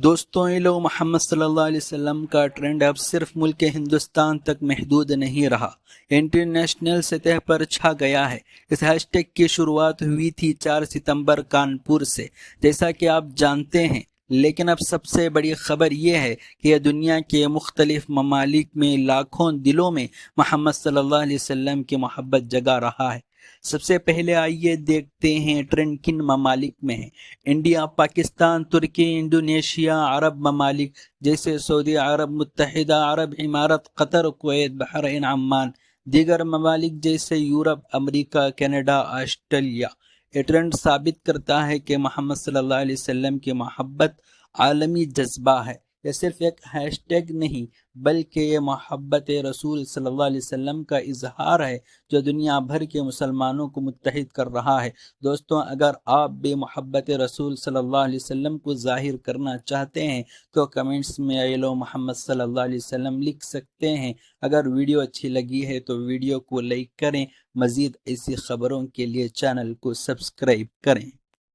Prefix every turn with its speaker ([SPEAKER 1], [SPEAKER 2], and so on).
[SPEAKER 1] دوستوں، یہ لوگ محمد صلی اللہ علیہ وسلم کا ٹرینڈ اب صرف ملک ہندوستان تک محدود نہیں رہا، انٹرنیشنل سطح پر چھا گیا ہے۔ اس ہیش ٹیگ کی شروعات ہوئی تھی 4 ستمبر کانپور سے، جیسا کہ آپ جانتے ہیں۔ لیکن اب سب سے بڑی خبر یہ ہے کہ یہ دنیا کے مختلف ممالک میں لاکھوں دلوں میں محمد صلی اللہ علیہ وسلم کی محبت جگا رہا ہے۔ سب سے پہلے آئیے دیکھتے ہیں ٹرینڈ کن ممالک میں ہے۔ انڈیا، پاکستان، ترکی، انڈونیشیا، عرب ممالک جیسے سعودی عرب، متحدہ عرب امارات، قطر، کویت، بحرین، عمان، دیگر ممالک جیسے یورپ، امریکہ، کینیڈا، آسٹریلیا۔ یہ ٹرینڈ ثابت کرتا ہے کہ محمد صلی اللہ علیہ وسلم کی محبت عالمی جذبہ ہے۔ یہ صرف ایک ہیش ٹیگ نہیں بلکہ یہ محبت رسول صلی اللہ علیہ وسلم کا اظہار ہے جو دنیا بھر کے مسلمانوں کو متحد کر رہا ہے۔ دوستوں، اگر آپ بھی محبت رسول صلی اللہ علیہ وسلم کو ظاہر کرنا چاہتے ہیں تو کمنٹس میں "آئی لو محمد صلی اللہ علیہ وسلم" لکھ سکتے ہیں۔ اگر ویڈیو اچھی لگی ہے تو ویڈیو کو لائک کریں۔ مزید ایسی خبروں کے لیے چینل کو سبسکرائب کریں۔